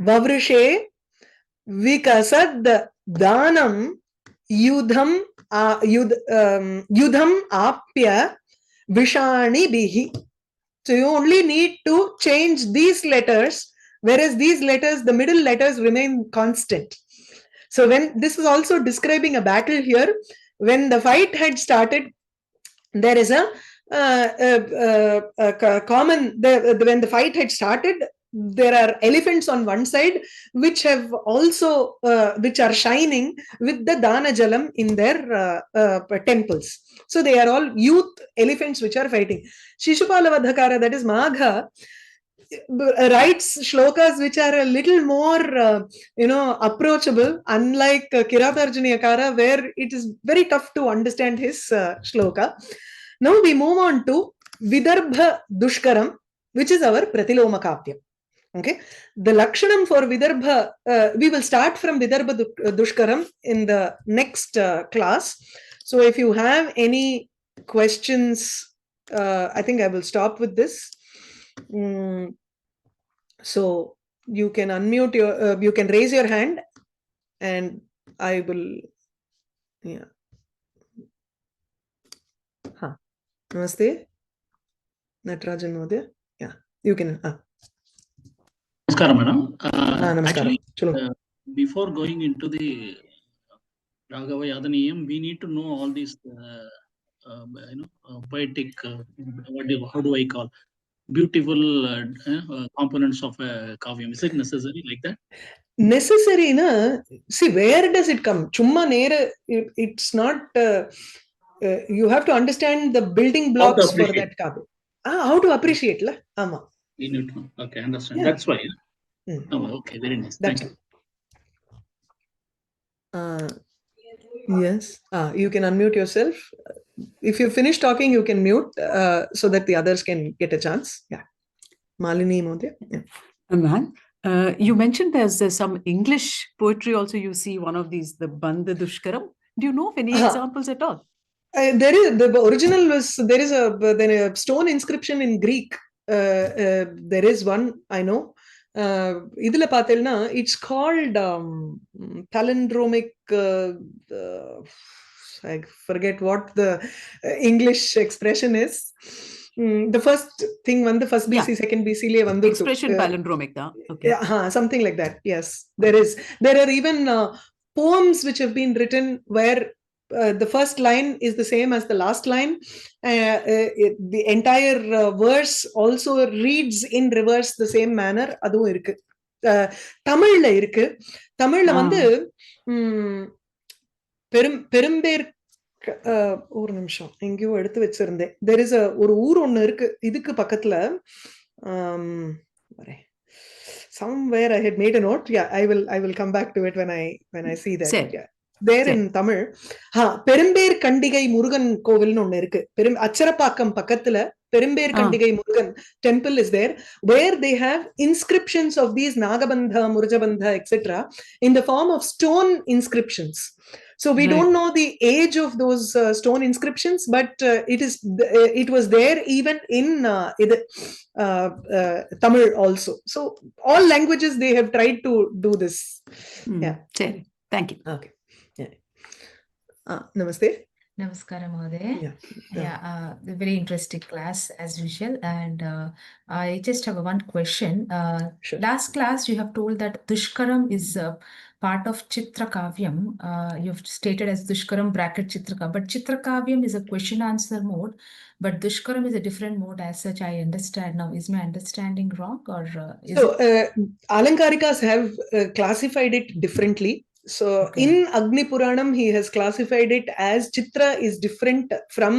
vavrushe vikasad dhanam yudham apya vishani bihi. So you only need to change these letters, whereas these letters, the middle letters remain constant. So when this is also describing a battle here, when the fight had started, there is a common, when the fight had started, there are elephants on one side which have also which are shining with the dana jalam in their temples. So they are all youth elephants which are fighting. Shishupala Vadhakara, that is Magha, writes shlokas which are a little more approachable, unlike Kiratarjuniyakara where it is very tough to understand his shloka. Now we move on to Vidbhadushkaram, which is our Pratiloma Kavya. Okay, the Lakshanam for Vidarbha, we will start from Vidbhadushkaram in the next class. So if you have any questions, I think I will stop with this. So you can unmute you can raise your hand and I will, yeah. Namaste, Natarajan Modya. Yeah, you can. Namaskaram, madam. Namaskaram. Actually, before going into the Sri-Raghava-Yadaviyam, we need to know all these, poetic, how do I call, beautiful components of a kavyam. Is it necessary like that? Necessary, na? See, where does it come? Chumma nera, it's not. You have to understand the building How to blocks for appreciate? that kavya. How to appreciate, la? Ama. We need to know. Okay, understand. Yeah. That's why. Oh, okay, very nice. Thank That's you. yes. You can unmute yourself. If you finish talking, you can mute so that the others can get a chance. Yeah. Malini Modya. Yeah. Man, you mentioned there's some English poetry also. You see one of these, the Bandhadushkaram. Do you know of any examples at all? There is the original was there is a stone inscription in Greek. There is one I know. Idila Patelna, it's called palindromic. I forget what the English expression is. The first thing, one the first BC, second BC, expression palindromic, okay. Yeah, something like that. Yes, there is. There are even poems which have been written where the first line is the same as the last line. The entire verse also reads in reverse the same manner. அதுவும் இருக்கு. தமிழ்ல இருக்கு. தமிழ்ல வந்து பெரும்பேர் ஒரு நிமிஷம் எங்கேயோ எடுத்து வச்சிருந்தேன். there is ஒரு ஊர் ஒண்ணு இருக்கு இதுக்கு பக்கத்துல. Somewhere I had made a note. Yeah, I will come back to it when I see that. Yeah. There in Tamil. பெரும்பேர் Kandigai Murugan கோவில்னு ஒண்ணு இருக்கு. அச்சரப்பாக்கம் பக்கத்துல பெரும்பேர் Kandigai Murugan temple is there, where they have inscriptions of these Nagabandha, Murjabandha, etc. in the form of stone inscriptions. So we don't know the age of those stone inscriptions, but it was there even in Tamil also. So all languages they have tried to do this. Yeah. Thank you. Okay. Yeah. Namaste. Namaskara Mahoday. Very interesting class as usual. And I just have one question. Sure. Last class you have told that Dushkaram is part of Chitrakavyam. You've stated as Dushkaram bracket Chitrakavyam. But Chitrakavyam is a question answer mode. But Dushkaram is a different mode as such, I understand. Now, is my understanding wrong? Or Alankarikas have classified it differently. So in Agni Puranam, he has classified it as Chitra is different from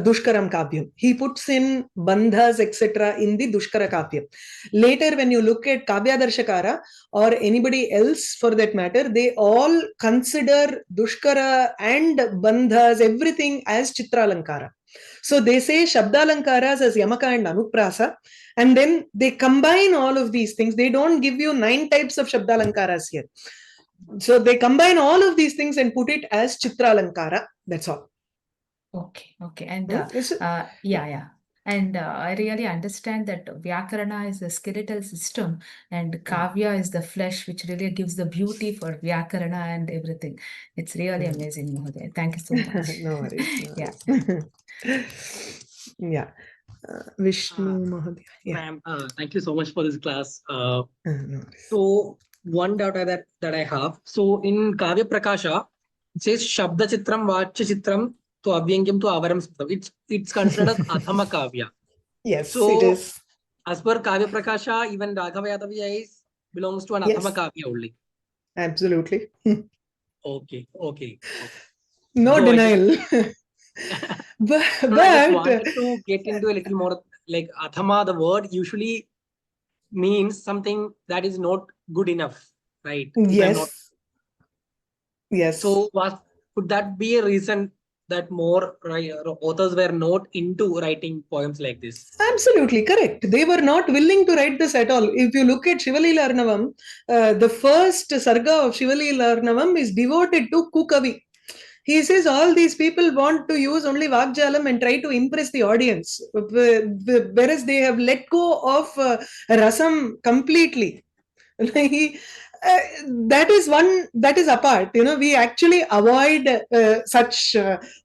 Dushkaram Kavyam. He puts in bandhas, etc. in the Dushkara Kavyam. Later, when you look at Kavya Darshakara or anybody else for that matter, they all consider Dushkara and bandhas, everything as Chitralankara. So they say Shabdalankaras as Yamaka and Anuprasa, and then they combine all of these things. They don't give you 9 types of Shabdalankaras here. So they combine all of these things and put it as Chitralankara. That's all. Okay. And And I really understand that Vyakarana is the skeletal system and Kavya is the flesh, which really gives the beauty for Vyakarana and everything. It's really amazing, Mahoday. Thank you so much. No worries. Yeah. Vishnu Mahoday. Ma'am, thank you so much for this class. No worries. So one doubt that I have. So in Kavya Prakasha, it says Shabda Chitram, Vachya Chitram, to Abhyangam to Avaram Smritam. It's considered as Athama Kavya. Yes, so it is. As per Kavya Prakasha, even Raghava-Yadaviyam belongs to an Athama Kavya only. Absolutely. Okay. No denial. But I just wanted to get into a little more, like Athama, the word usually means something that is not good enough, right? Yes. So could that be a reason that more authors were not into writing poems like this? Absolutely correct. They were not willing to write this at all. If you look at Shivalilarnavam, the first sarga of Shivalilarnavam is devoted to Kukavi. He says all these people want to use only Vagjalam and try to impress the audience, whereas they have let go of Rasam completely. That is apart. We actually avoid such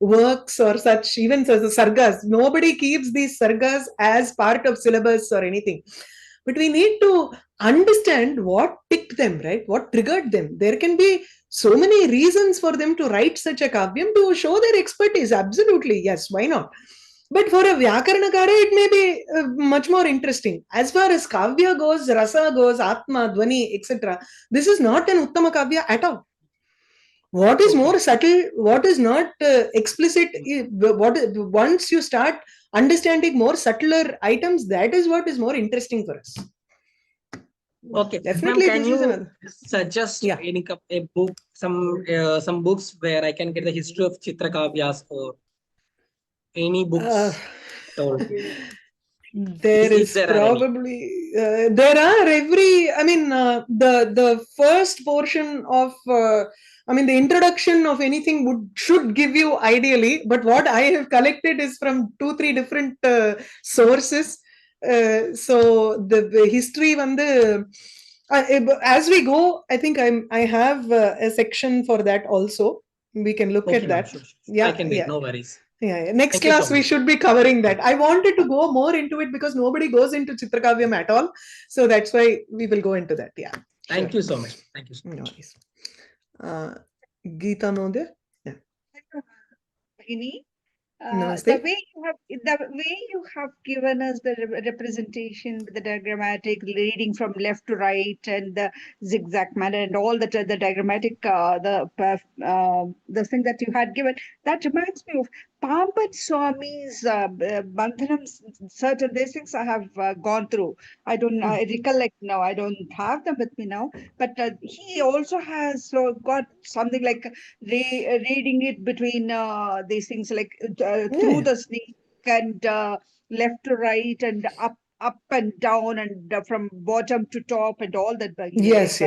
works or such even sargas. Nobody keeps these sargas as part of syllabus or anything. But we need to understand what picked them, right? What triggered them. There can be so many reasons for them to write such a kavyam to show their expertise. Absolutely, yes, why not? But for a Vyakaranakara, it may be much more interesting. As far as Kavya goes, Rasa goes, Atma, Dvani, etc., this is not an Uttama Kavya at all. What is more subtle, what is not explicit, once you start understanding more subtler items, that is what is more interesting for us. Okay, definitely. Can you suggest any a book, some books where I can get the history of Chitrakavyas or any books? There is probably there are every. I mean, the first portion of. I mean, the introduction of anything should give you ideally, but what I have collected is from 2-3 different sources. So the history as we go, I think I have a section for that also. We can look at that. Sure. Yeah, I can read, no worries. Yeah. Next class we should be covering that. I wanted to go more into it because nobody goes into Chitrakavyam at all. So that's why we will go into that. Yeah. Thank you so much. Thank you so much. Geeta Nodya. Yeah. The way you have given us the representation, the diagrammatic reading from left to right, and the zigzag manner, and all the diagrammatic the thing that you had given, that reminds me of Pambat Swami's Bandhanam. Certain these things I have gone through. I don't I recollect now. I don't have them with me now. But he also has got something like reading it between these things like through the sneak and left to right and up and down and from bottom to top and all that. Yes.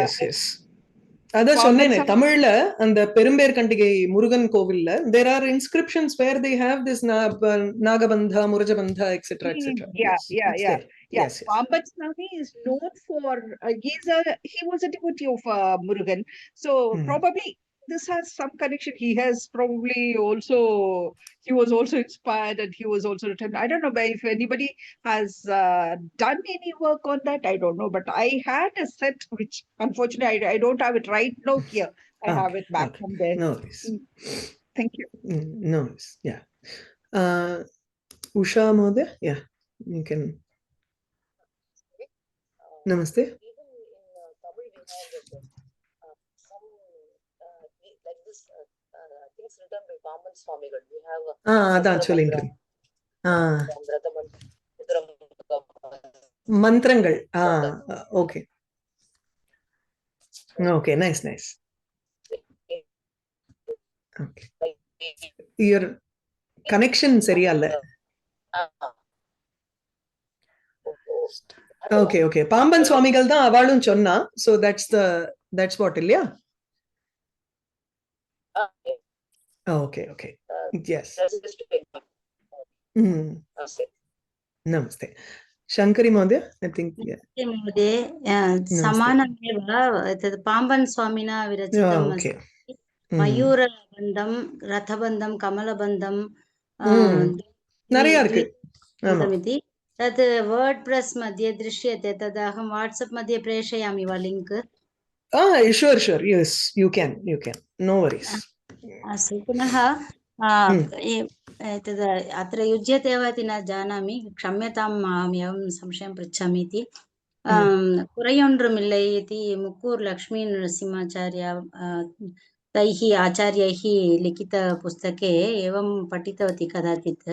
அதான் சொன்னேனே தமிழ்ல அந்த பெரும்பேர் கண்டிகை முருகன் கோவில்ல there are inscriptions where they have this Nagabandha, Murajabandha, etc. Yes. Pambat Swami is known for he was a devotee of Murugan, so probably this has some connection. He was also inspired, and he was also written. I don't know if anybody has done any work on that. I don't know, but I had a set which unfortunately I don't have it right now here. I have it back from there. No worries. Thank you. No worries. Yeah. Usha Modya. Yeah, you can. Namaste. Things written by Pamban Swamigal. We have அதான் சொல்லின்றேன். மந்திரங்கள். Okay. Okay, nice. Okay. Your connection சரியா இல்ல. Okay. Pamban சுவாமிகள் தான் அவளும் சொன்னா. So that's what இல்லையா? Okay. Yes. Namaste. Shankari Modya, I think. Samanameva etad Pamban Swamina virachitam okay. Mayura bandam, Ratha bandam, Kamala bandam. நிறைய இருக்கு. ஆமாமிதி. तत् WordPress मध्ये दृश्यते. तद् अहं WhatsApp मध्ये प्रेषयामि वा link? Sure. Yes, you can. No worries. अस्तु. पुनः एतद् अत्र युज्यते वा इति न जानामि. क्षम्यताम्, अहम् एवं संशयं पृच्छामि इति. कुरैयೊಂಡ್रुमिल्लै इति मुक्कूर् लक्ष्मी नरसिंहाचार्य तैः आचार्यैः लिखितपुस्तके एवं पठितवती कदाचित्.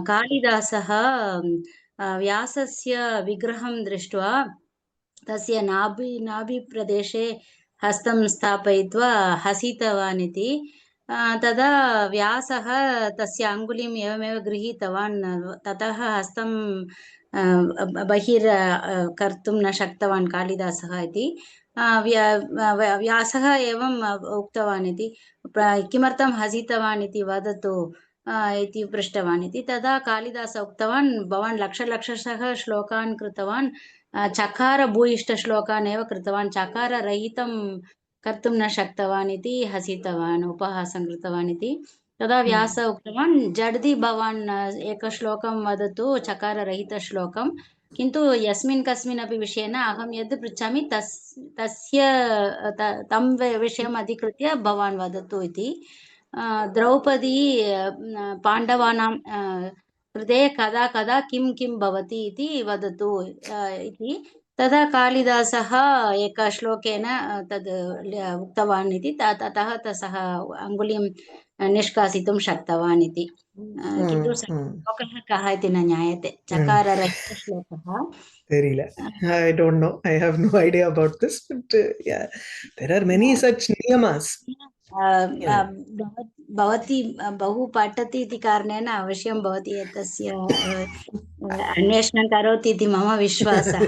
कालिदासः व्यासस्य विग्रहं दृष्ट्वा तस्य नाभिप्रदेशे हस्तं स्थापयित्वा हसितवान् इति. तदा व्यासः तस्य अङ्गुलीम् एवमेव गृहीतवान्. ततः हस्तं बहिर् कर्तुं न शक्तवान् कालिदासः इति. व्यासः एवम् उक्तवान् इति. किमर्थं हसितवान् इति वदतु इति पृष्टवान् इति. तदा कालिदास उक्तवान्, भवान् लक्षशः श्लोकान् कृतवान्, चकार भूयिष्ठश्लोकान् एव कृतवान्, चकाररहितं कर्तुं न शक्तवान् इति हसितवान्, उपहासं कृतवान् इति. तदा व्यास उक्तवान्, जड्दि भवान् एकश्लोकं वदतु, चकाररहितश्लोकं, किन्तु यस्मिन् कस्मिन् अपि विषयेन अहं यद् पृच्छामि तं विषयम् अधिकृत्य भवान् वदतु इति। द्रौपदी पाण्डवानां कृते कदा कदा किं किं भवति इति वदतु इति। तदा कालिदासः एकश्लोकेन तद् उक्तवान् इति, ततः सः अङ्गुलीं निष्कासितुं शक्तवान् इति। किन्तु श्लोकः कः इति न ज्ञायते, चकाररहितश्लोकः। I don't know. I have no idea about this, but yeah, there are many such niyamas. भवती बहु पठति इति कारणेन अवश्यं भवती एतस्य अन्वेषणं करोति इति मम विश्वासः।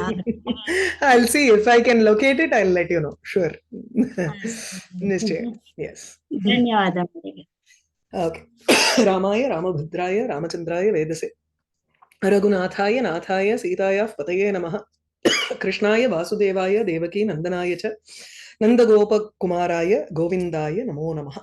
I'll see if I can locate it. I'll let you know. Sure. Yes. धन्यवादः। Okay. Ramaya Ramabhadraya Ramachandraya Vedase Raghunathaaya Nathaya Sitaya Pataye Namaha Krishnaya Vasudevaya Devaki Nandanaya Cha Nandagopa Kumaraya Govindaya Namo Namaha.